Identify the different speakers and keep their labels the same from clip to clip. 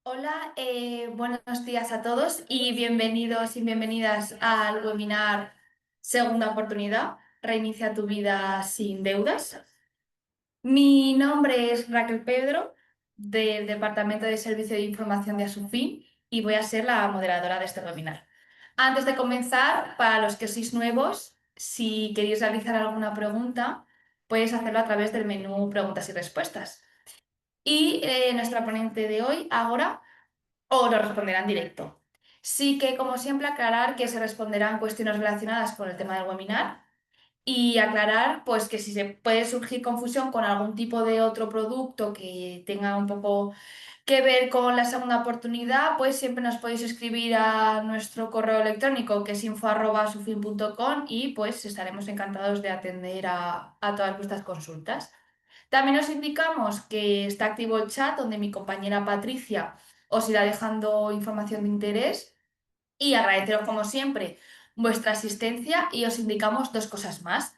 Speaker 1: Hola, buenos días a todos y bienvenidos y bienvenidas al webinar Segunda Oportunidad, Reinicia tu vida sin deudas. Mi nombre es Raquel Pedro, del Departamento de Servicio de Información de Asufin, y voy a ser la moderadora de este webinar. Antes de comenzar, para los que sois nuevos, si queréis realizar alguna pregunta, podéis hacerlo a través del menú Preguntas y Respuestas. Y nuestra ponente de hoy, ahora, o lo responderá en directo. Sí que, como siempre, aclarar que se responderán cuestiones relacionadas con el tema del webinar y aclarar pues, que si se puede surgir confusión con algún tipo de otro producto que tenga un poco que ver con la segunda oportunidad, pues siempre nos podéis escribir a nuestro correo electrónico, que es info@sufin.com, y pues estaremos encantados de atender a todas vuestras consultas. También os indicamos que está activo el chat donde mi compañera Patricia os irá dejando información de interés, y agradeceros como siempre vuestra asistencia, y os indicamos dos cosas más.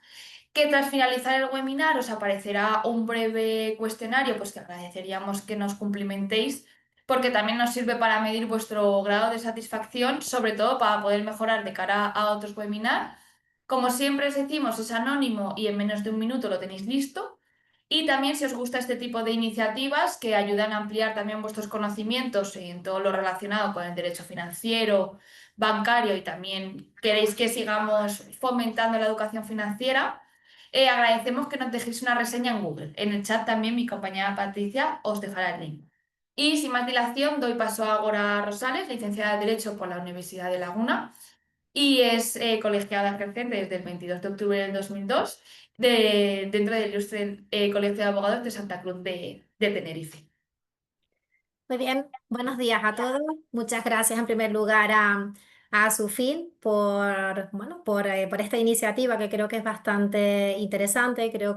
Speaker 1: Que tras finalizar el webinar os aparecerá un breve cuestionario, pues que agradeceríamos que nos cumplimentéis, porque también nos sirve para medir vuestro grado de satisfacción, sobre todo para poder mejorar de cara a otros webinars. Como siempre os decimos, es anónimo y en menos de un minuto lo tenéis listo. Y también, si os gusta este tipo de iniciativas que ayudan a ampliar también vuestros conocimientos en todo lo relacionado con el derecho financiero, bancario, y también queréis que sigamos fomentando la educación financiera, agradecemos que nos dejéis una reseña en Google. En el chat también mi compañera Patricia os dejará el link. Y sin más dilación, doy paso a Ágora Rosales, licenciada en Derecho por la Universidad de Laguna, y es colegiada ejercente desde el 22 de octubre del 2002, dentro del ilustre Colegio de Abogados de Santa Cruz de Tenerife.
Speaker 2: Muy bien, buenos días a todos. Muchas gracias en primer lugar a Sufin por esta iniciativa que creo que es bastante interesante. Espero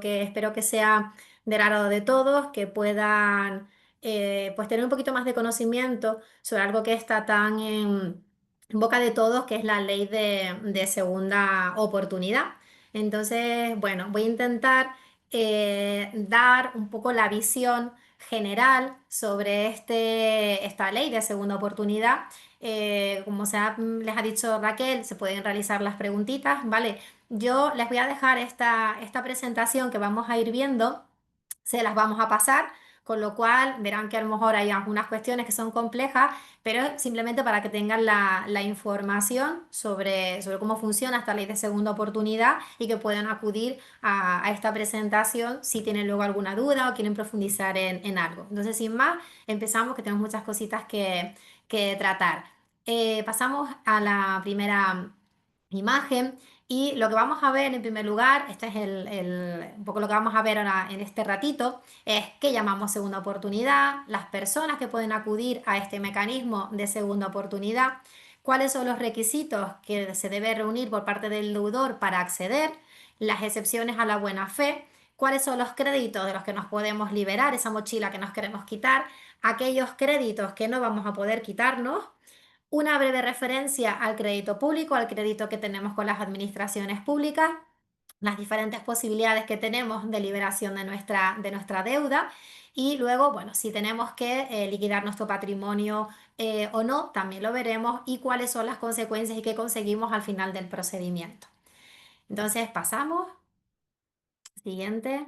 Speaker 2: que sea del agrado de todos, que puedan pues tener un poquito más de conocimiento sobre algo que está tan en boca de todos, que es la ley de segunda oportunidad. Entonces, bueno, voy a intentar dar un poco la visión general sobre esta ley de segunda oportunidad. Les ha dicho Raquel, se pueden realizar las preguntitas, ¿vale? Yo les voy a dejar esta presentación que vamos a ir viendo, se las vamos a pasar, con lo cual verán que a lo mejor hay algunas cuestiones que son complejas, pero simplemente para que tengan la información sobre cómo funciona esta ley de segunda oportunidad y que puedan acudir a esta presentación si tienen luego alguna duda o quieren profundizar en algo. Entonces, sin más, empezamos, que tenemos muchas cositas que tratar. Pasamos a la primera imagen. Y lo que vamos a ver en primer lugar, este es un poco lo que vamos a ver ahora en este ratito, es qué llamamos segunda oportunidad, las personas que pueden acudir a este mecanismo de segunda oportunidad, cuáles son los requisitos que se debe reunir por parte del deudor para acceder, las excepciones a la buena fe, cuáles son los créditos de los que nos podemos liberar, esa mochila que nos queremos quitar, aquellos créditos que no vamos a poder quitarnos, una breve referencia al crédito público, al crédito que tenemos con las administraciones públicas, las diferentes posibilidades que tenemos de liberación de nuestra deuda, y luego, bueno, si tenemos que liquidar nuestro patrimonio o no, también lo veremos, y cuáles son las consecuencias y qué conseguimos al final del procedimiento. Entonces, pasamos. Siguiente.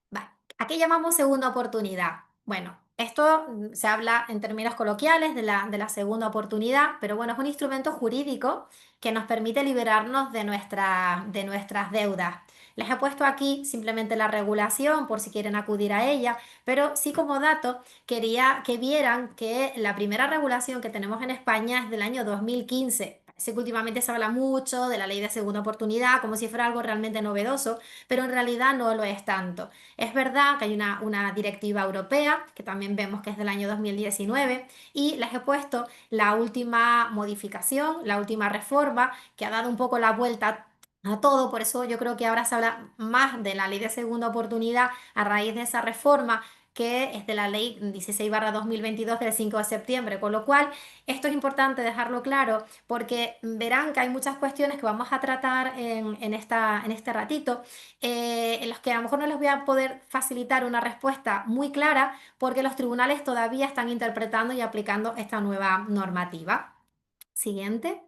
Speaker 2: Vale. ¿A qué llamamos segunda oportunidad? Bueno, esto se habla en términos coloquiales de la segunda oportunidad, pero bueno, es un instrumento jurídico que nos permite liberarnos de nuestras deudas. Les he puesto aquí simplemente la regulación por si quieren acudir a ella, pero sí, como dato quería que vieran que la primera regulación que tenemos en España es del año 2015. Sé que últimamente se habla mucho de la ley de segunda oportunidad como si fuera algo realmente novedoso, pero en realidad no lo es tanto. Es verdad que hay una directiva europea, que también vemos que es del año 2019, y les he puesto la última modificación, la última reforma, que ha dado un poco la vuelta a todo. Por eso yo creo que ahora se habla más de la ley de segunda oportunidad a raíz de esa reforma, que es de la ley 16/2022 del 5 de septiembre, con lo cual esto es importante dejarlo claro porque verán que hay muchas cuestiones que vamos a tratar en este ratito, en los que a lo mejor no les voy a poder facilitar una respuesta muy clara porque los tribunales todavía están interpretando y aplicando esta nueva normativa. Siguiente.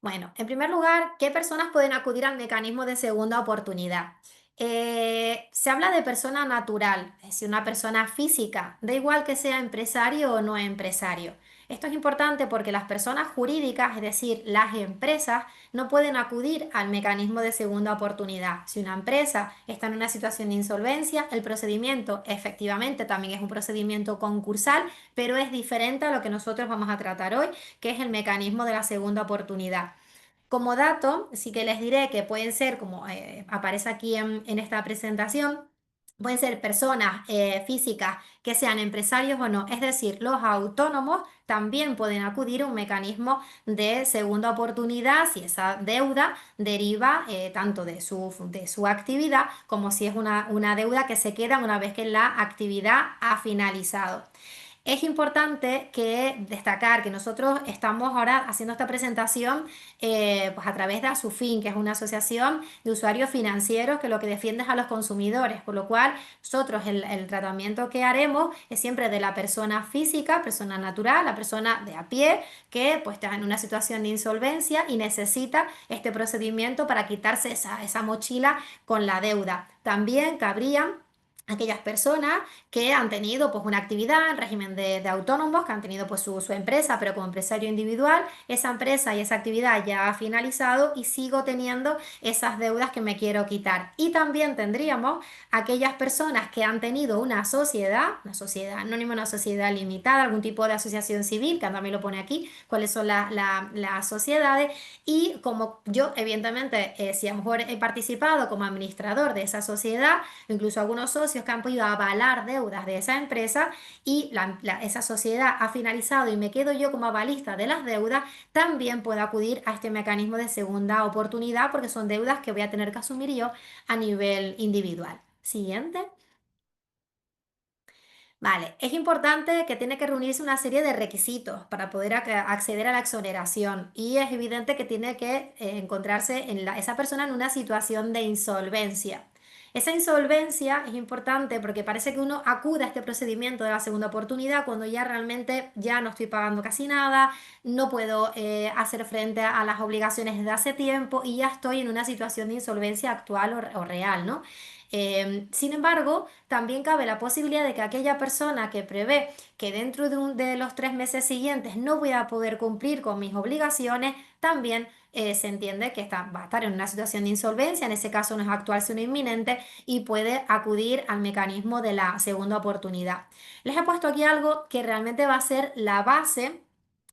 Speaker 2: Bueno, en primer lugar, ¿qué personas pueden acudir al mecanismo de segunda oportunidad? Se habla de persona natural, es decir, una persona física, da igual que sea empresario o no empresario. Esto es importante porque las personas jurídicas, es decir, las empresas, no pueden acudir al mecanismo de segunda oportunidad. Si una empresa está en una situación de insolvencia, el procedimiento efectivamente también es un procedimiento concursal, pero es diferente a lo que nosotros vamos a tratar hoy, que es el mecanismo de la segunda oportunidad. Como dato, sí que les diré que pueden ser, como aparece aquí en esta presentación, pueden ser personas físicas que sean empresarios o no. Es decir, los autónomos también pueden acudir a un mecanismo de segunda oportunidad si esa deuda deriva tanto de su actividad como si es una deuda que se queda una vez que la actividad ha finalizado. Es importante que destacar que nosotros estamos ahora haciendo esta presentación pues a través de ASUFIN, que es una asociación de usuarios financieros que lo que defiende es a los consumidores, por lo cual nosotros el tratamiento que haremos es siempre de la persona física, persona natural, la persona de a pie que pues está en una situación de insolvencia y necesita este procedimiento para quitarse esa mochila con la deuda. También cabrían aquellas personas que han tenido pues una actividad en régimen de autónomos, que han tenido pues su empresa, pero como empresario individual, esa empresa y esa actividad ya ha finalizado y sigo teniendo esas deudas que me quiero quitar. Y también tendríamos aquellas personas que han tenido una sociedad anónima, una sociedad limitada, algún tipo de asociación civil, que también lo pone aquí, cuáles son las sociedades. Y como yo, evidentemente, si a lo mejor he participado como administrador de esa sociedad, incluso algunos socios que han podido avalar deudas de esa empresa y esa sociedad ha finalizado y me quedo yo como avalista de las deudas, también puedo acudir a este mecanismo de segunda oportunidad porque son deudas que voy a tener que asumir yo a nivel individual. Siguiente. Vale, es importante que tiene que reunirse una serie de requisitos para poder acceder a la exoneración y es evidente que tiene que encontrarse esa persona en una situación de insolvencia. Esa insolvencia es importante porque parece que uno acude a este procedimiento de la segunda oportunidad cuando ya realmente ya no estoy pagando casi nada, no puedo hacer frente a las obligaciones desde hace tiempo y ya estoy en una situación de insolvencia actual o real, ¿no? Sin embargo, también cabe la posibilidad de que aquella persona que prevé que dentro de los 3 meses siguientes no voy a poder cumplir con mis obligaciones, también se entiende que va a estar en una situación de insolvencia, en ese caso no es actual sino inminente, y puede acudir al mecanismo de la segunda oportunidad. Les he puesto aquí algo que realmente va a ser la base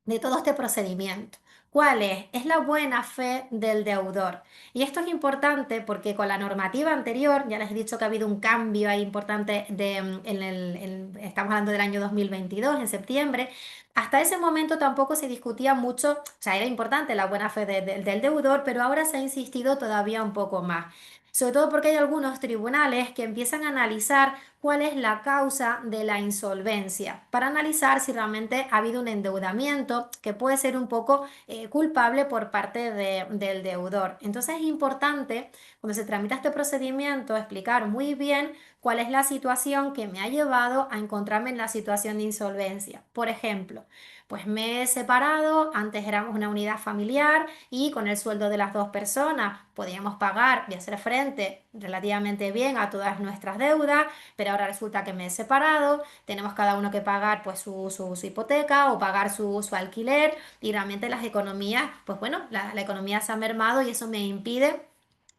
Speaker 2: de todo este procedimiento. ¿Cuál es? Es la buena fe del deudor. Y esto es importante porque con la normativa anterior, ya les he dicho que ha habido un cambio ahí importante estamos hablando del año 2022, en septiembre. Hasta ese momento tampoco se discutía mucho, o sea, era importante la buena fe del deudor, pero ahora se ha insistido todavía un poco más. Sobre todo porque hay algunos tribunales que empiezan a analizar cuál es la causa de la insolvencia, para analizar si realmente ha habido un endeudamiento que puede ser un poco culpable por parte del deudor. Entonces es importante, cuando se tramita este procedimiento, explicar muy bien cuál es la situación que me ha llevado a encontrarme en la situación de insolvencia. Por ejemplo, pues me he separado, antes éramos una unidad familiar y con el sueldo de las dos personas podíamos pagar y hacer frente relativamente bien a todas nuestras deudas, pero ahora resulta que me he separado, tenemos cada uno que pagar pues su hipoteca o pagar su alquiler y realmente las economías, pues bueno, la economía se ha mermado y eso me impide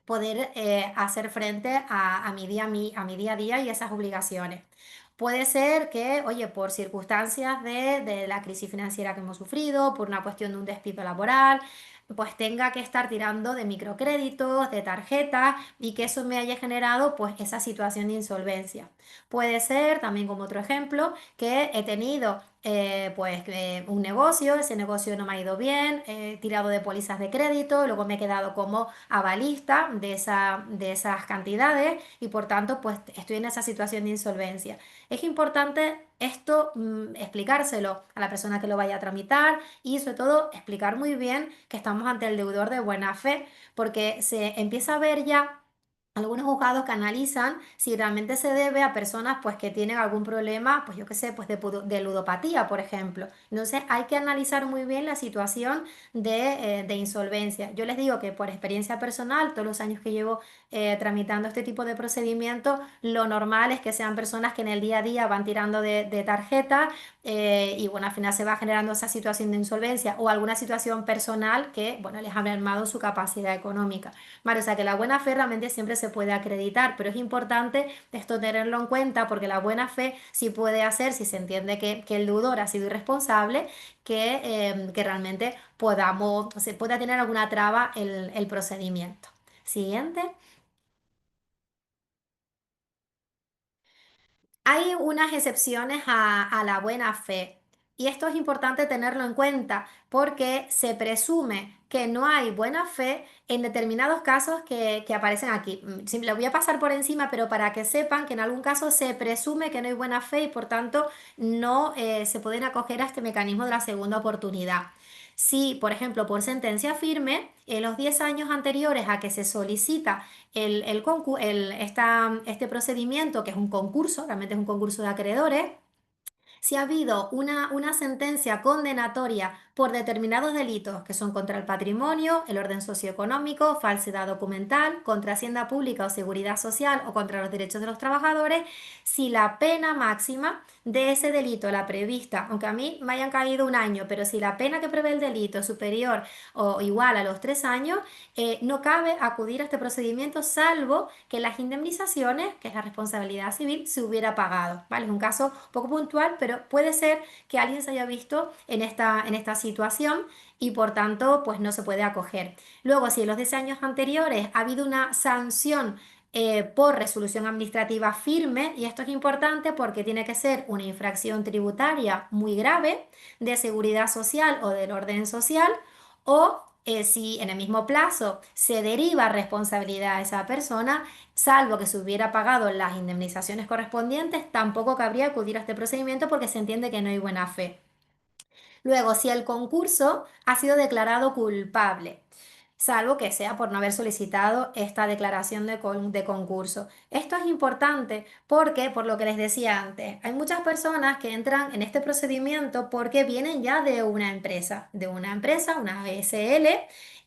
Speaker 2: poder hacer frente a mi día a día y esas obligaciones. Puede ser que, oye, por circunstancias de la crisis financiera que hemos sufrido, por una cuestión de un despido laboral, pues tenga que estar tirando de microcréditos, de tarjetas y que eso me haya generado pues esa situación de insolvencia. Puede ser, también como otro ejemplo, que he tenido un negocio, ese negocio no me ha ido bien, he tirado de pólizas de crédito, luego me he quedado como avalista de esas cantidades y por tanto pues estoy en esa situación de insolvencia. Es importante esto, explicárselo a la persona que lo vaya a tramitar y sobre todo explicar muy bien que estamos ante el deudor de buena fe, porque se empieza a ver ya algunos juzgados que analizan si realmente se debe a personas pues que tienen algún problema, pues yo qué sé, pues de ludopatía, por ejemplo. Entonces hay que analizar muy bien la situación de insolvencia. Yo les digo que por experiencia personal, todos los años que llevo tramitando este tipo de procedimientos, lo normal es que sean personas que en el día a día van tirando de tarjeta y bueno, al final se va generando esa situación de insolvencia o alguna situación personal que, bueno, les ha mermado su capacidad económica. Vale, o sea que la buena fe realmente siempre se puede acreditar, pero es importante esto tenerlo en cuenta porque la buena fe sí puede hacer, si se entiende que el deudor ha sido irresponsable, que realmente podamos, se pueda tener alguna traba el procedimiento. Siguiente. Hay unas excepciones a la buena fe y esto es importante tenerlo en cuenta porque se presume que no hay buena fe en determinados casos que aparecen aquí. Lo voy a pasar por encima, pero para que sepan que en algún caso se presume que no hay buena fe y por tanto no se pueden acoger a este mecanismo de la segunda oportunidad. Si, por ejemplo, por sentencia firme, en los 10 años anteriores a que se solicita este procedimiento, que es un concurso, realmente es un concurso de acreedores, si ha habido una sentencia condenatoria por determinados delitos que son contra el patrimonio, el orden socioeconómico, falsedad documental, contra hacienda pública o seguridad social o contra los derechos de los trabajadores, si la pena máxima de ese delito, la prevista, aunque a mí me hayan caído un año, pero si la pena que prevé el delito es superior o igual a los 3 años, no cabe acudir a este procedimiento salvo que las indemnizaciones, que es la responsabilidad civil, se hubiera pagado, ¿vale? Es un caso poco puntual, pero puede ser que alguien se haya visto en esta situación y por tanto, pues no se puede acoger. Luego, si en los 10 años anteriores ha habido una sanción por resolución administrativa firme, y esto es importante porque tiene que ser una infracción tributaria muy grave de seguridad social o del orden social, o si en el mismo plazo se deriva responsabilidad a esa persona, salvo que se hubiera pagado las indemnizaciones correspondientes, tampoco cabría acudir a este procedimiento porque se entiende que no hay buena fe. Luego, si el concurso ha sido declarado culpable, salvo que sea por no haber solicitado esta declaración de concurso. Esto es importante porque, por lo que les decía antes, hay muchas personas que entran en este procedimiento porque vienen ya de una empresa, una SL,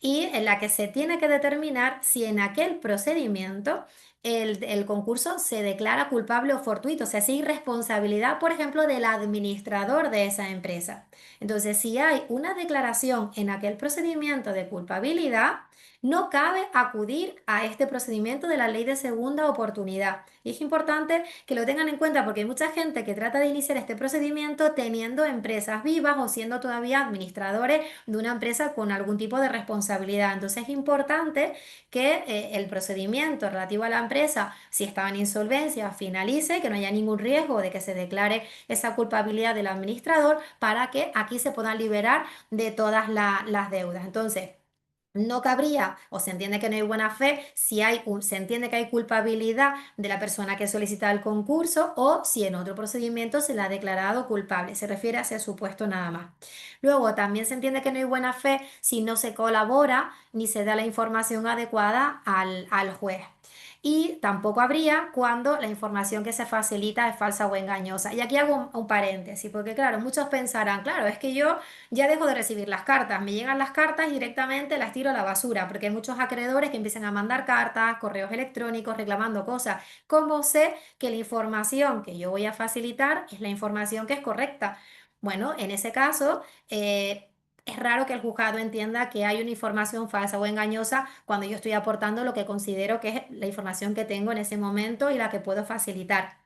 Speaker 2: y en la que se tiene que determinar si en aquel procedimiento el concurso se declara culpable o fortuito, o sea, si hay responsabilidad, por ejemplo, del administrador de esa empresa. Entonces, si hay una declaración en aquel procedimiento de culpabilidad, no cabe acudir a este procedimiento de la ley de segunda oportunidad. Y es importante que lo tengan en cuenta porque hay mucha gente que trata de iniciar este procedimiento teniendo empresas vivas o siendo todavía administradores de una empresa con algún tipo de responsabilidad. Entonces, es importante que el procedimiento relativo a la empresa, si estaba en insolvencia, finalice, que no haya ningún riesgo de que se declare esa culpabilidad del administrador para que aquí se puedan liberar de todas las deudas. Entonces, no cabría o se entiende que no hay buena fe si se entiende que hay culpabilidad de la persona que solicita el concurso o si en otro procedimiento se le ha declarado culpable. Se refiere a ese supuesto nada más. Luego, también se entiende que no hay buena fe si no se colabora ni se da la información adecuada al juez. Y tampoco habría cuando la información que se facilita es falsa o engañosa. Y aquí hago un paréntesis, porque claro, muchos pensarán, claro, es que yo ya dejo de recibir las cartas, me llegan las cartas y directamente las tiro a la basura, porque hay muchos acreedores que empiezan a mandar cartas, correos electrónicos, reclamando cosas. ¿Cómo sé que la información que yo voy a facilitar es la información que es correcta? Bueno, en ese caso, es raro que el juzgado entienda que hay una información falsa o engañosa cuando yo estoy aportando lo que considero que es la información que tengo en ese momento y la que puedo facilitar.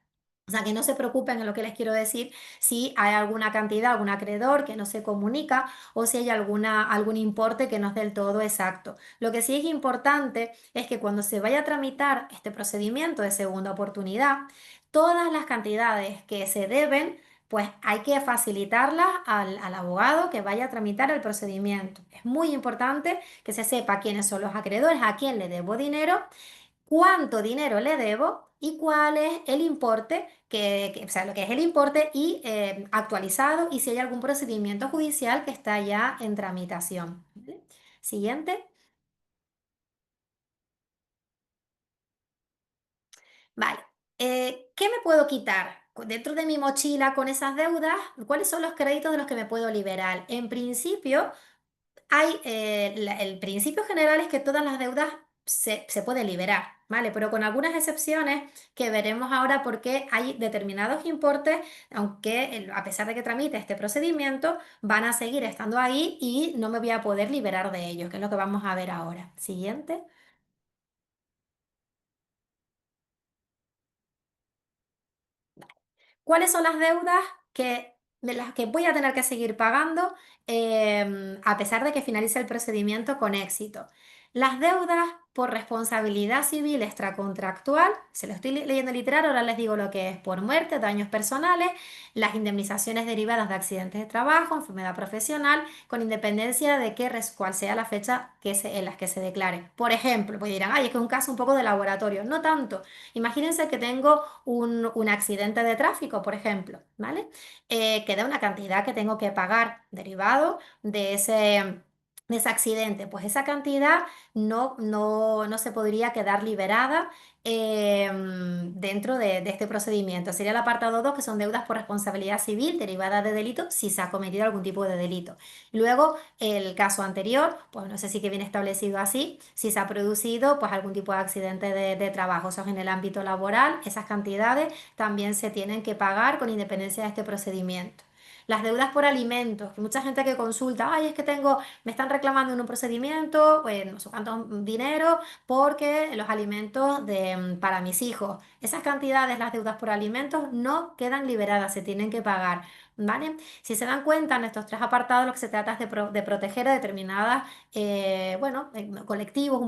Speaker 2: O sea, que no se preocupen en lo que les quiero decir si hay alguna cantidad, algún acreedor que no se comunica o si hay algún importe que no es del todo exacto. Lo que sí es importante es que cuando se vaya a tramitar este procedimiento de segunda oportunidad, todas las cantidades que se deben pues hay que facilitarlas al abogado que vaya a tramitar el procedimiento. Es muy importante que se sepa quiénes son los acreedores, a quién le debo dinero, cuánto dinero le debo y cuál es el importe, o sea, lo que es el importe y actualizado y si hay algún procedimiento judicial que está ya en tramitación. ¿Vale? Siguiente. Vale. ¿Qué me puedo quitar? Dentro de mi mochila con esas deudas, ¿cuáles son los créditos de los que me puedo liberar? En principio, el principio general es que todas las deudas se pueden liberar, ¿vale? Pero con algunas excepciones que veremos ahora porque hay determinados importes, aunque a pesar de que tramite este procedimiento, van a seguir estando ahí y no me voy a poder liberar de ellos, que es lo que vamos a ver ahora. Siguiente. ¿Cuáles son las deudas de las que voy a tener que seguir pagando a pesar de que finalice el procedimiento con éxito? Las deudas por responsabilidad civil extracontractual, se lo estoy leyendo literal, ahora les digo lo que es por muerte, daños personales, las indemnizaciones derivadas de accidentes de trabajo, enfermedad profesional, con independencia de cuál sea la fecha en las que se declare. Por ejemplo, pues dirán, ay, es que es un caso un poco de laboratorio. No tanto. Imagínense que tengo un accidente de tráfico, por ejemplo, ¿vale? Que da una cantidad que tengo que pagar derivado de ese accidente. Pues esa cantidad no se podría quedar liberada dentro de este procedimiento. Sería el apartado 2 que son deudas por responsabilidad civil derivada de delito, si se ha cometido algún tipo de delito. Luego, el caso anterior, pues no sé si que viene establecido así, si se ha producido pues algún tipo de accidente de trabajo, eso es en el ámbito laboral, esas cantidades también se tienen que pagar con independencia de este procedimiento. Las deudas por alimentos, que mucha gente que consulta, ay, es que me están reclamando en un procedimiento, pues no sé cuánto dinero, porque los alimentos para mis hijos, esas cantidades, las deudas por alimentos, no quedan liberadas, se tienen que pagar. ¿Vale? Si se dan cuenta, en estos tres apartados lo que se trata es de proteger a determinadas, colectivos,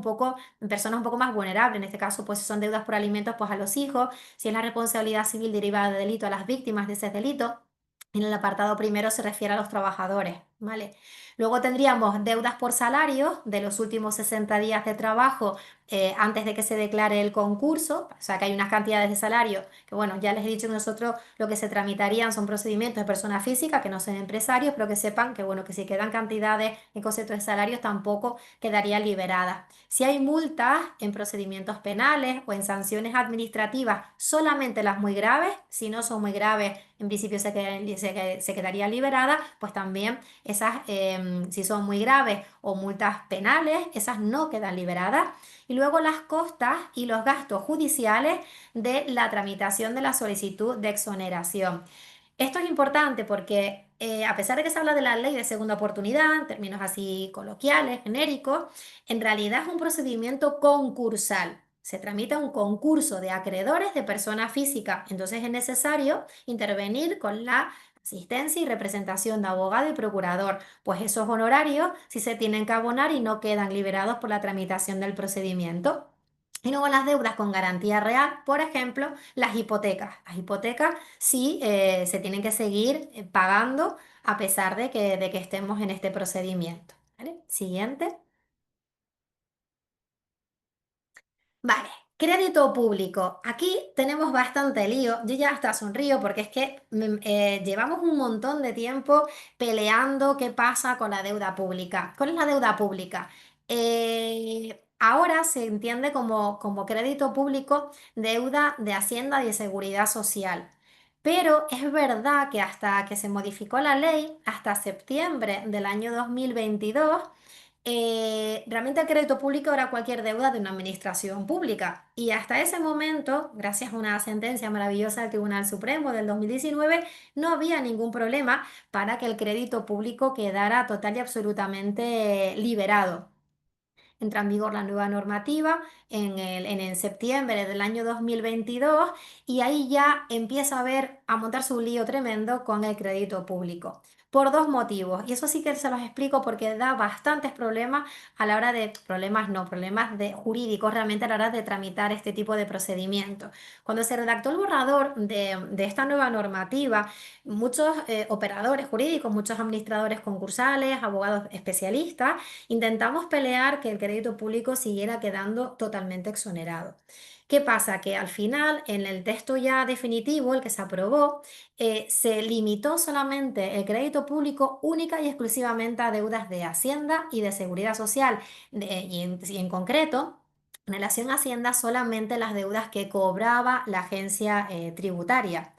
Speaker 2: personas un poco más vulnerables. En este caso, pues si son deudas por alimentos, pues a los hijos, si es la responsabilidad civil derivada de delito, a las víctimas de ese delito. En el apartado primero se refiere a los trabajadores, ¿vale? Luego tendríamos deudas por salarios de los últimos 60 días de trabajo antes de que se declare el concurso, o sea que hay unas cantidades de salario que, bueno, ya les he dicho que nosotros lo que se tramitarían son procedimientos de personas físicas que no son empresarios, pero que sepan que, bueno, que si quedan cantidades en concepto de salarios tampoco quedarían liberadas. Si hay multas en procedimientos penales o en sanciones administrativas, solamente las muy graves, si no son muy graves, en principio se quedaría liberada, pues también esas, si son muy graves o multas penales, esas no quedan liberadas. Y luego las costas y los gastos judiciales de la tramitación de la solicitud de exoneración. Esto es importante porque a pesar de que se habla de la ley de segunda oportunidad, en términos así coloquiales, genéricos, en realidad es un procedimiento concursal. Se tramita un concurso de acreedores de persona física, entonces es necesario intervenir con la asistencia y representación de abogado y procurador, pues esos honorarios sí se tienen que abonar y no quedan liberados por la tramitación del procedimiento. Y luego las deudas con garantía real, por ejemplo, las hipotecas. Las hipotecas sí se tienen que seguir pagando a pesar de que estemos en este procedimiento. ¿Vale? Siguiente. Vale, crédito público. Aquí tenemos bastante lío. Yo ya hasta sonrío porque es que llevamos un montón de tiempo peleando qué pasa con la deuda pública. ¿Cuál es la deuda pública? Ahora se entiende como crédito público deuda de Hacienda y de Seguridad Social. Pero es verdad que hasta que se modificó la ley, hasta septiembre del año 2022, realmente el crédito público era cualquier deuda de una administración pública. Y hasta ese momento, gracias a una sentencia maravillosa del Tribunal Supremo del 2019, no había ningún problema para que el crédito público quedara total y absolutamente liberado. Entra en vigor la nueva normativa en septiembre del año 2022 y ahí ya empieza a montarse un lío tremendo con el crédito público. por dos motivos. Y eso sí que se los explico porque da bastantes problemas a la hora de, problemas no, problemas de jurídicos realmente a la hora de tramitar este tipo de procedimientos. Cuando se redactó el borrador de esta nueva normativa, muchos operadores jurídicos, muchos administradores concursales, abogados especialistas, intentamos pelear que el crédito público siguiera quedando totalmente exonerado. ¿Qué pasa? Que al final, en el texto ya definitivo, el que se aprobó, se limitó solamente el crédito público única y exclusivamente a deudas de Hacienda y de Seguridad Social. Y en concreto, en relación a Hacienda, solamente las deudas que cobraba la agencia tributaria.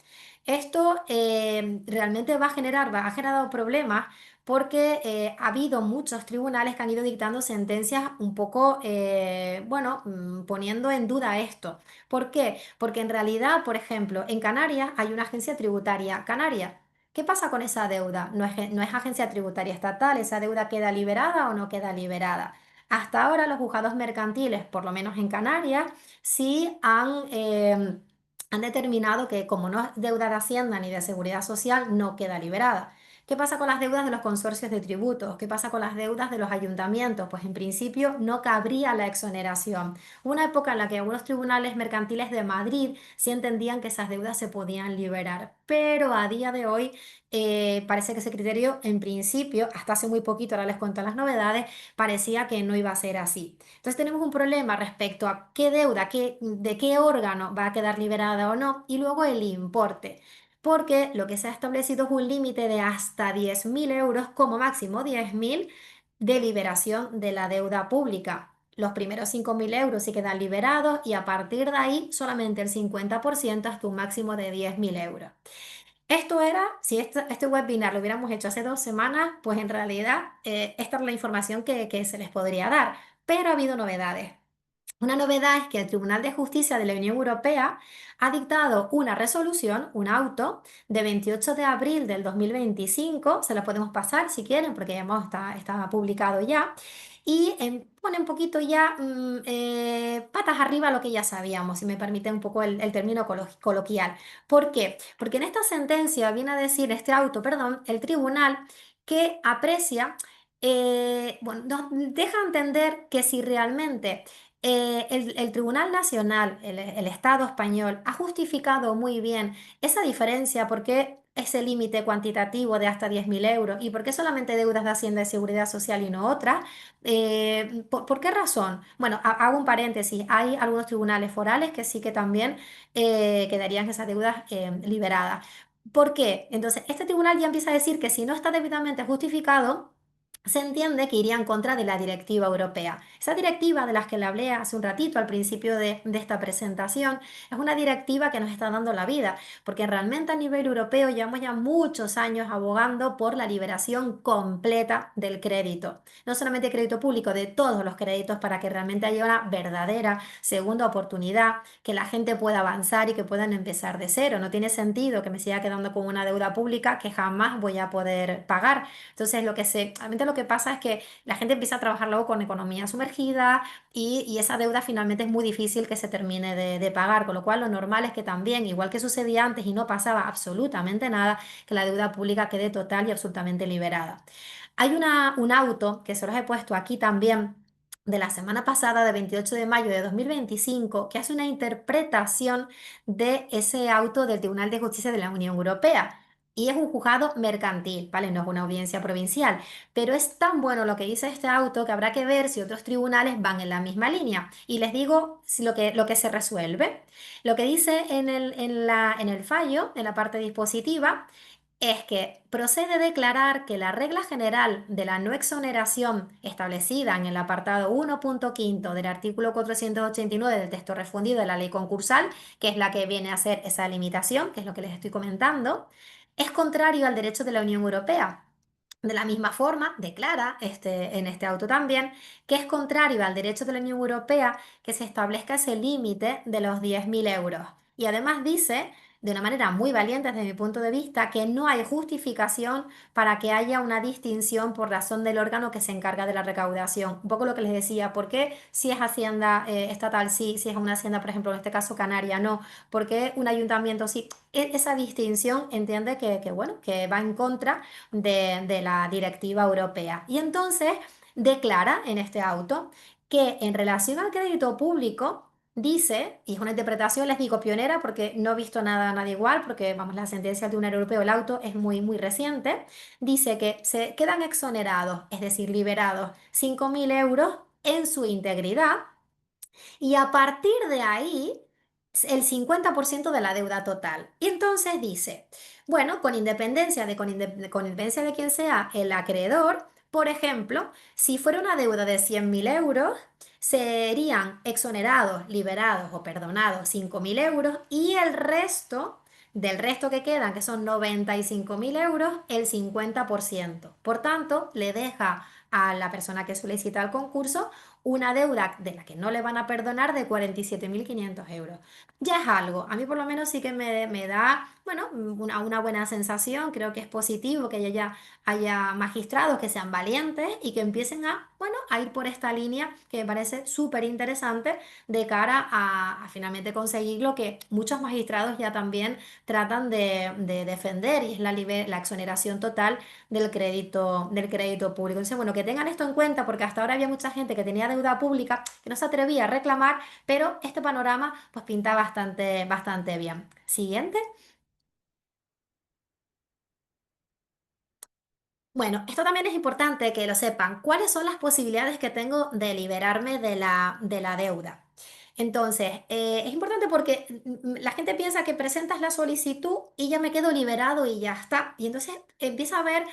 Speaker 2: Esto realmente ha generado problemas porque ha habido muchos tribunales que han ido dictando sentencias un poco, bueno, poniendo en duda esto. ¿Por qué? Porque en realidad, por ejemplo, en Canarias hay una agencia tributaria canaria. ¿Qué pasa con esa deuda? No es agencia tributaria estatal, ¿esa deuda queda liberada o no queda liberada? Hasta ahora los juzgados mercantiles, por lo menos en Canarias, sí han determinado que como no es deuda de Hacienda ni de Seguridad Social, no queda liberada. ¿Qué pasa con las deudas de los consorcios de tributos? ¿Qué pasa con las deudas de los ayuntamientos? Pues en principio no cabría la exoneración. Hubo una época en la que algunos tribunales mercantiles de Madrid sí entendían que esas deudas se podían liberar, pero a día de hoy parece que ese criterio en principio, hasta hace muy poquito, ahora les cuento las novedades, parecía que no iba a ser así. Entonces tenemos un problema respecto a qué deuda, de qué órgano va a quedar liberada o no, y luego el importe. Porque lo que se ha establecido es un límite de hasta 10.000 euros, como máximo 10.000, de liberación de la deuda pública. Los primeros 5.000 euros sí quedan liberados y a partir de ahí solamente el 50% hasta un máximo de 10.000 euros. Esto era, si este webinar lo hubiéramos hecho hace 2 semanas, pues en realidad esta es la información que se les podría dar, pero ha habido novedades. Una novedad es que el Tribunal de Justicia de la Unión Europea ha dictado una resolución, un auto, de 28 de abril del 2025. Se la podemos pasar si quieren, porque ya está publicado ya, y pone un poquito ya patas arriba lo que ya sabíamos, si me permite un poco el término coloquial. ¿Por qué? Porque en esta sentencia viene a decir, este auto, perdón, el tribunal que aprecia, bueno, nos deja entender que si realmente el Tribunal Nacional, el Estado español, ha justificado muy bien esa diferencia, por qué ese límite cuantitativo de hasta 10.000 euros y por qué solamente deudas de Hacienda y Seguridad Social y no otras. ¿Por qué razón? Bueno, hago un paréntesis, hay algunos tribunales forales que sí que también quedarían esas deudas liberadas. ¿Por qué? Entonces, este tribunal ya empieza a decir que si no está debidamente justificado, se entiende que iría en contra de la directiva europea. Esa directiva de las que le hablé hace un ratito al principio de esta presentación es una directiva que nos está dando la vida, porque realmente a nivel europeo llevamos ya muchos años abogando por la liberación completa del crédito. No solamente crédito público, de todos los créditos para que realmente haya una verdadera segunda oportunidad, que la gente pueda avanzar y que puedan empezar de cero. No tiene sentido que me siga quedando con una deuda pública que jamás voy a poder pagar. Entonces, realmente lo que pasa es que la gente empieza a trabajar luego con economía sumergida y esa deuda finalmente es muy difícil que se termine de pagar, con lo cual lo normal es que también, igual que sucedía antes y no pasaba absolutamente nada, que la deuda pública quede total y absolutamente liberada. Hay un auto que se los he puesto aquí también de la semana pasada, de 28 de mayo de 2025, que hace una interpretación de ese auto del Tribunal de Justicia de la Unión Europea. Y es un juzgado mercantil, ¿vale? No es una audiencia provincial. Pero es tan bueno lo que dice este auto que habrá que ver si otros tribunales van en la misma línea. Y les digo si lo que se resuelve. Lo que dice en el fallo, en la parte dispositiva, es que procede a declarar que la regla general de la no exoneración establecida en el apartado 1.5 del artículo 489 del texto refundido de la ley concursal, que es la que viene a ser esa limitación, que es lo que les estoy comentando, es contrario al derecho de la Unión Europea. De la misma forma, declara en este auto también que es contrario al derecho de la Unión Europea que se establezca ese límite de los 10.000 euros. Y además dice de una manera muy valiente desde mi punto de vista, que no hay justificación para que haya una distinción por razón del órgano que se encarga de la recaudación. Un poco lo que les decía, ¿por qué si es hacienda estatal sí, si es una hacienda, por ejemplo, en este caso canaria, no? ¿Por qué un ayuntamiento sí? Esa distinción entiende bueno, que va en contra de la directiva europea. Y entonces declara en este auto que en relación al crédito público, dice, y es una interpretación, les digo pionera porque no he visto nada igual, porque vamos, la sentencia del Tribunal Europeo, el auto es muy reciente, dice que se quedan exonerados, es decir, liberados 5.000 euros en su integridad y a partir de ahí el 50% de la deuda total. Y entonces dice, bueno, con independencia de quién sea el acreedor, por ejemplo, si fuera una deuda de 100.000 euros, serían exonerados, liberados o perdonados 5.000 euros y el resto, del resto que quedan, que son 95.000 euros, el 50%. Por tanto, le deja a la persona que solicita el concurso una deuda de la que no le van a perdonar de 47.500 euros. Ya es algo, a mí por lo menos sí que me da, bueno, una buena sensación, creo que es positivo que haya magistrados que sean valientes y que empiecen bueno, a ir por esta línea que me parece súper interesante de cara a finalmente conseguir lo que muchos magistrados ya también tratan de defender y es la exoneración total del crédito público. Entonces, bueno, que tengan esto en cuenta porque hasta ahora había mucha gente que tenía deuda pública que no se atrevía a reclamar, pero este panorama pues pinta bastante bien. Siguiente. Bueno, esto también es importante que lo sepan. ¿Cuáles son las posibilidades que tengo de liberarme de la deuda? Entonces, es importante porque la gente piensa que presentas la solicitud y ya me quedo liberado y ya está. Y entonces empieza a haber,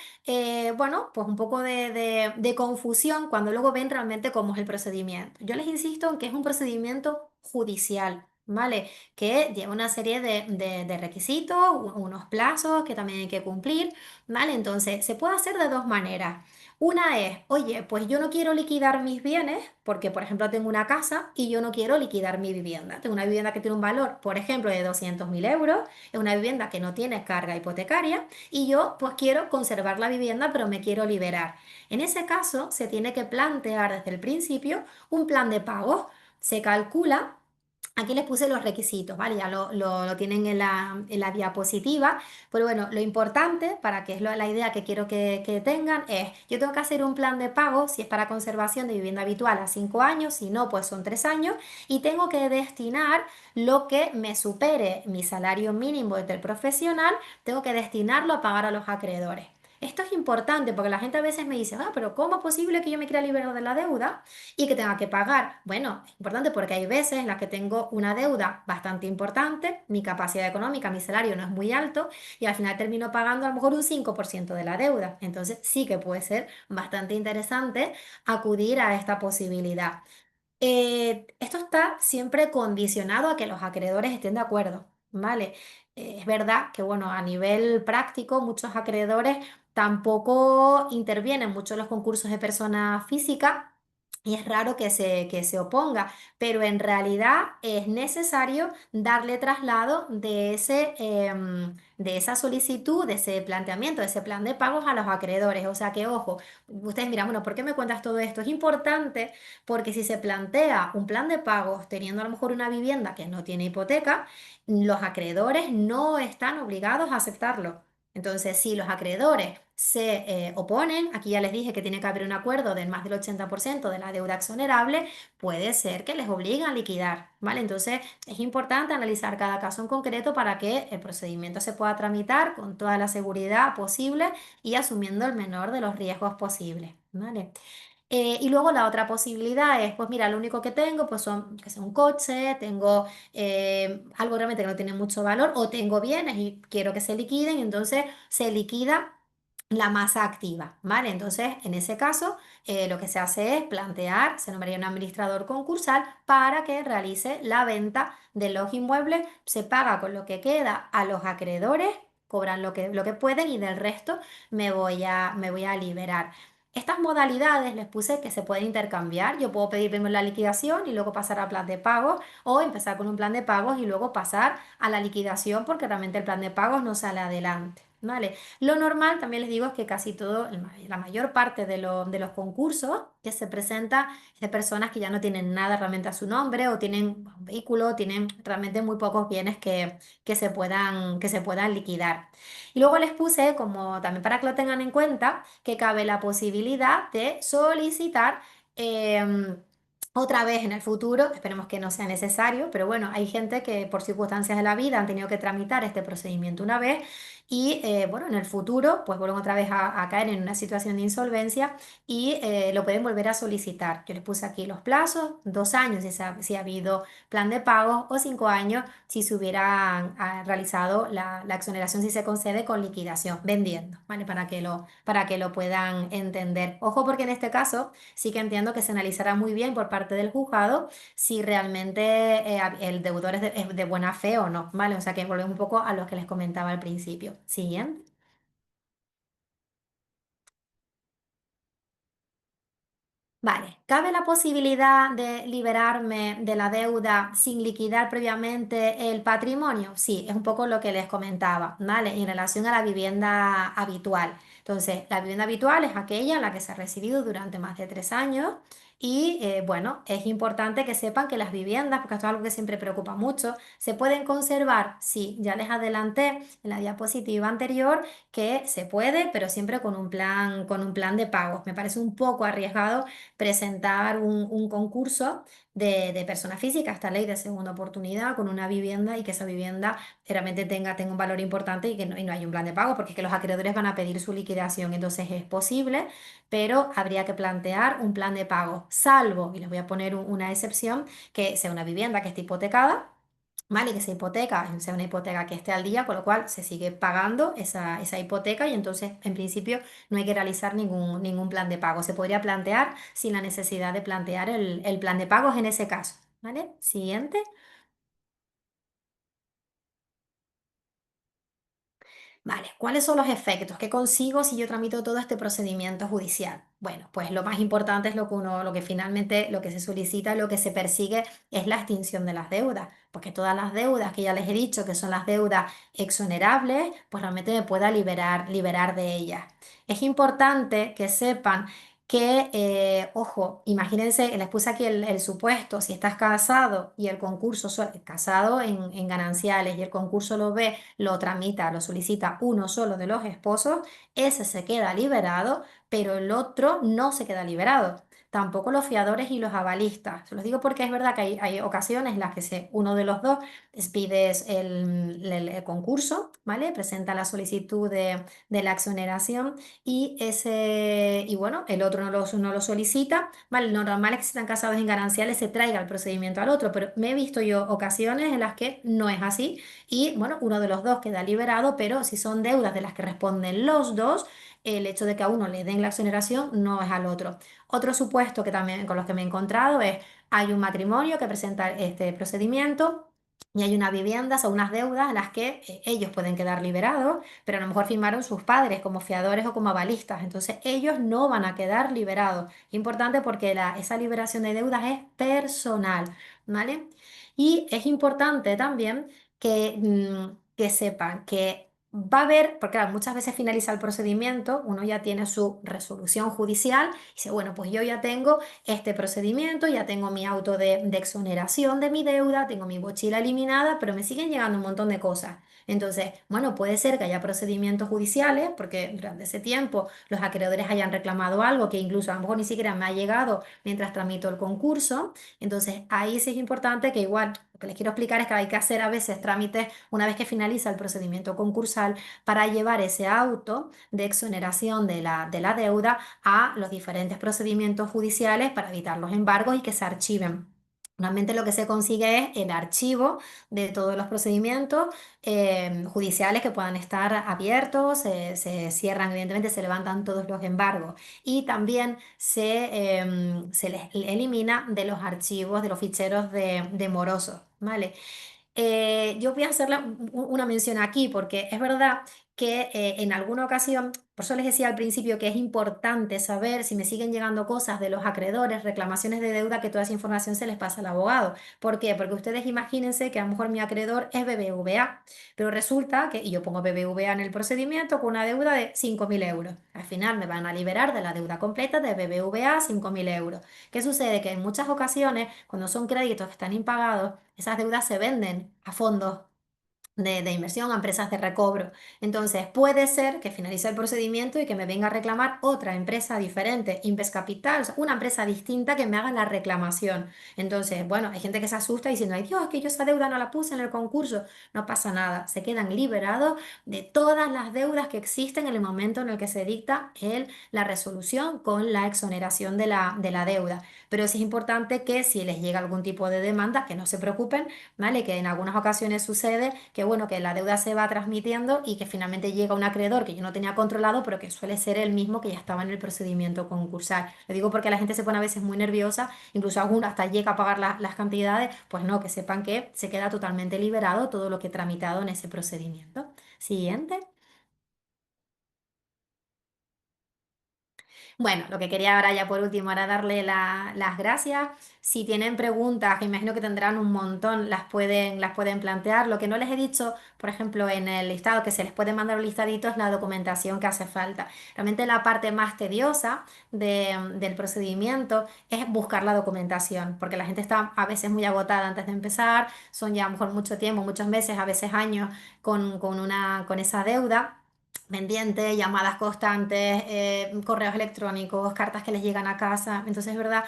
Speaker 2: bueno, pues un poco de confusión cuando luego ven realmente cómo es el procedimiento. Yo les insisto en que es un procedimiento judicial, ¿vale? Que lleva una serie de requisitos, unos plazos que también hay que cumplir. ¿Vale? Entonces, se puede hacer de dos maneras. Una es, oye, pues yo no quiero liquidar mis bienes porque, por ejemplo, tengo una casa y yo no quiero liquidar mi vivienda. Tengo una vivienda que tiene un valor, por ejemplo, de 200.000 euros. Es una vivienda que no tiene carga hipotecaria y yo pues quiero conservar la vivienda, pero me quiero liberar. En ese caso, se tiene que plantear desde el principio un plan de pago. Se calcula. Aquí les puse los requisitos, ¿vale? Ya lo tienen en la diapositiva. Pero bueno, lo importante, para que es la idea que quiero que tengan, es, yo tengo que hacer un plan de pago, si es para conservación de vivienda habitual, a 5 años, si no, pues son 3 años, y tengo que destinar lo que me supere mi salario mínimo del profesional, tengo que destinarlo a pagar a los acreedores. Esto es importante porque la gente a veces me dice, pero ¿cómo es posible que yo me quiera liberar de la deuda y que tenga que pagar? Bueno, es importante porque hay veces en las que tengo una deuda bastante importante, mi capacidad económica, mi salario no es muy alto y al final termino pagando a lo mejor un 5% de la deuda. Entonces sí que puede ser bastante interesante acudir a esta posibilidad. Esto está siempre condicionado a que los acreedores estén de acuerdo, ¿vale? Es verdad que, bueno, a nivel práctico, muchos acreedores tampoco intervienen mucho en los concursos de persona física y es raro que se oponga, pero en realidad es necesario darle traslado de esa solicitud, de ese planteamiento, de ese plan de pagos a los acreedores. O sea que, ojo, ustedes miran, bueno, ¿por qué me cuentas todo esto? Es importante porque si se plantea un plan de pagos teniendo a lo mejor una vivienda que no tiene hipoteca, los acreedores no están obligados a aceptarlo. Entonces, si los acreedores se oponen, aquí ya les dije que tiene que haber un acuerdo del más del 80% de la deuda exonerable, puede ser que les obliguen a liquidar, ¿vale? Entonces, es importante analizar cada caso en concreto para que el procedimiento se pueda tramitar con toda la seguridad posible y asumiendo el menor de los riesgos posibles, ¿vale? Y luego la otra posibilidad es, pues mira, lo único que tengo pues son, que sea un coche, tengo algo realmente que no tiene mucho valor o tengo bienes y quiero que se liquiden, entonces se liquida la masa activa, ¿vale? Entonces, en ese caso, lo que se hace es plantear, se nombraría un administrador concursal para que realice la venta de los inmuebles, se paga con lo que queda a los acreedores, cobran lo que pueden y del resto me voy a liberar. Estas modalidades les puse que se pueden intercambiar. Yo puedo pedir primero la liquidación y luego pasar a plan de pagos o empezar con un plan de pagos y luego pasar a la liquidación porque realmente el plan de pagos no sale adelante. ¿Vale? Lo normal, también les digo, es que casi todo, la mayor parte de los concursos que se presenta es de personas que ya no tienen nada realmente a su nombre o tienen un vehículo, tienen realmente muy pocos bienes que se puedan liquidar. Y luego les puse, como también para que lo tengan en cuenta, que cabe la posibilidad de solicitar otra vez en el futuro, esperemos que no sea necesario, pero bueno, hay gente que por circunstancias de la vida han tenido que tramitar este procedimiento una vez y bueno, en el futuro pues vuelven otra vez a caer en una situación de insolvencia y lo pueden volver a solicitar. Yo les puse aquí los plazos, 2 años si ha habido plan de pago o 5 años si se hubiera realizado la exoneración si se concede con liquidación, vendiendo, ¿vale? Para que lo puedan entender. Ojo porque en este caso sí que entiendo que se analizará muy bien por parte del juzgado si realmente el deudor es de buena fe o no, ¿vale? O sea que volvemos un poco a lo que les comentaba al principio. Siguiente. Vale, ¿cabe la posibilidad de liberarme de la deuda sin liquidar previamente el patrimonio? Sí, es un poco lo que les comentaba, ¿vale? En relación a la vivienda habitual. Entonces, la vivienda habitual es aquella en la que se ha residido durante más de 3 años y, bueno, es importante que sepan que las viviendas, porque esto es algo que siempre preocupa mucho, se pueden conservar. Sí, ya les adelanté en la diapositiva anterior que se puede, pero siempre con un plan de pagos. Me parece un poco arriesgado presentar un concurso de persona física, esta ley de segunda oportunidad, con una vivienda y que esa vivienda realmente tenga un valor importante y no hay un plan de pago, porque es que los acreedores van a pedir su liquidación. Entonces es posible, pero habría que plantear un plan de pago, salvo, y les voy a poner una excepción, que sea una vivienda que esté hipotecada. ¿Vale? Que se hipoteca, sea una hipoteca que esté al día, con lo cual se sigue pagando esa hipoteca y entonces, en principio, no hay que realizar ningún plan de pago. Se podría plantear sin la necesidad de plantear el plan de pagos en ese caso. ¿Vale? Siguiente. Vale, ¿cuáles son los efectos? ¿Qué consigo si yo tramito todo este procedimiento judicial? Bueno, pues lo más importante es lo que finalmente, lo que se solicita, lo que se persigue es la extinción de las deudas, porque todas las deudas que ya les he dicho que son las deudas exonerables, pues realmente me pueda liberar de ellas. Es importante que sepan que, ojo, imagínense, les puse aquí el supuesto, si estás casado y el concurso, casado en gananciales y el concurso lo ve, lo tramita, lo solicita uno solo de los esposos, ese se queda liberado, pero el otro no se queda liberado. Tampoco los fiadores y los avalistas. Se los digo porque es verdad que hay ocasiones en las que uno de los dos pides el concurso, ¿vale? Presenta la solicitud de la exoneración y bueno, el otro no lo solicita, ¿vale? Lo normal es que si están casados en gananciales se traiga el procedimiento al otro, pero me he visto yo ocasiones en las que no es así y bueno, uno de los dos queda liberado, pero si son deudas de las que responden los dos, el hecho de que a uno le den la exoneración no es al otro. Otro supuesto que también con los que me he encontrado es, hay un matrimonio que presenta este procedimiento. Y hay una vivienda o unas deudas a las que ellos pueden quedar liberados, pero a lo mejor firmaron sus padres como fiadores o como avalistas, entonces ellos no van a quedar liberados. Importante porque esa liberación de deudas es personal, ¿vale? Y es importante también que sepan que va a haber, porque claro, muchas veces finaliza el procedimiento, uno ya tiene su resolución judicial y dice, bueno, pues yo ya tengo este procedimiento, ya tengo mi auto de exoneración de mi deuda, tengo mi mochila eliminada, pero me siguen llegando un montón de cosas. Entonces, bueno, puede ser que haya procedimientos judiciales, porque durante ese tiempo los acreedores hayan reclamado algo que incluso a lo mejor ni siquiera me ha llegado mientras tramito el concurso. Entonces, ahí sí es importante que igual, lo que les quiero explicar es que hay que hacer a veces trámites una vez que finaliza el procedimiento concursal para llevar ese auto de exoneración de la deuda a los diferentes procedimientos judiciales para evitar los embargos y que se archiven. Normalmente lo que se consigue es el archivo de todos los procedimientos judiciales que puedan estar abiertos, se cierran, evidentemente se levantan todos los embargos y también se les elimina de los archivos, de los ficheros de morosos, ¿vale? Yo voy a hacer una mención aquí porque es verdad que en alguna ocasión, por eso les decía al principio que es importante saber si me siguen llegando cosas de los acreedores, reclamaciones de deuda, que toda esa información se les pasa al abogado. ¿Por qué? Porque ustedes imagínense que a lo mejor mi acreedor es BBVA, pero resulta que, y yo pongo BBVA en el procedimiento con una deuda de 5.000 euros. Al final me van a liberar de la deuda completa de BBVA 5.000 euros. ¿Qué sucede? Que en muchas ocasiones, cuando son créditos que están impagados, esas deudas se venden a fondos de inversión a empresas de recobro. Entonces, puede ser que finalice el procedimiento y que me venga a reclamar otra empresa diferente, Inves Capital, o sea, una empresa distinta que me haga la reclamación. Entonces, bueno, hay gente que se asusta diciendo, ay Dios, es que yo esa deuda no la puse en el concurso. No pasa nada, se quedan liberados de todas las deudas que existen en el momento en el que se dicta la resolución con la exoneración de la deuda. Pero sí es importante que si les llega algún tipo de demanda, que no se preocupen, ¿vale? Que en algunas ocasiones sucede que, bueno, que la deuda se va transmitiendo y que finalmente llega un acreedor que yo no tenía controlado, pero que suele ser el mismo que ya estaba en el procedimiento concursal. Lo digo porque la gente se pone a veces muy nerviosa, incluso alguno hasta llega a pagar las cantidades, pues no, que sepan que se queda totalmente liberado todo lo que he tramitado en ese procedimiento. Siguiente. Bueno, lo que quería ahora ya por último era darle las gracias. Si tienen preguntas, que imagino que tendrán un montón, las pueden plantear. Lo que no les he dicho, por ejemplo, en el listado, que se les puede mandar un listadito, es la documentación que hace falta. Realmente la parte más tediosa del procedimiento es buscar la documentación, porque la gente está a veces muy agotada antes de empezar, son ya a lo mejor mucho tiempo, muchos meses, a veces años con esa deuda pendiente, llamadas constantes, correos electrónicos, cartas que les llegan a casa. Entonces es verdad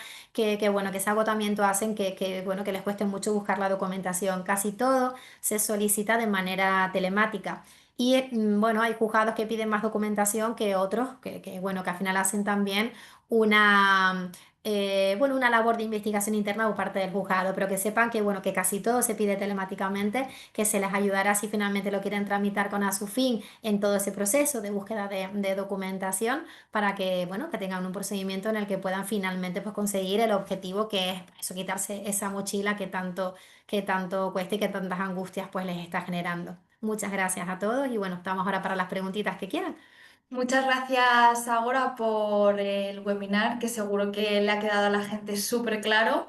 Speaker 2: bueno, que ese agotamiento hacen bueno, que les cueste mucho buscar la documentación. Casi todo se solicita de manera telemática. Y bueno, hay juzgados que piden más documentación que otros, bueno, que al final hacen también una, bueno, una labor de investigación interna por parte del juzgado, pero que sepan que, bueno, que casi todo se pide telemáticamente, que se les ayudará si finalmente lo quieren tramitar con a su fin en todo ese proceso de búsqueda de documentación para que, bueno, que tengan un procedimiento en el que puedan finalmente pues, conseguir el objetivo que es eso, quitarse esa mochila que tanto cuesta y que tantas angustias pues les está generando. Muchas gracias a todos y bueno, estamos ahora para las preguntitas que quieran.
Speaker 1: Muchas gracias, Agora, por el webinar, que seguro que le ha quedado a la gente súper claro.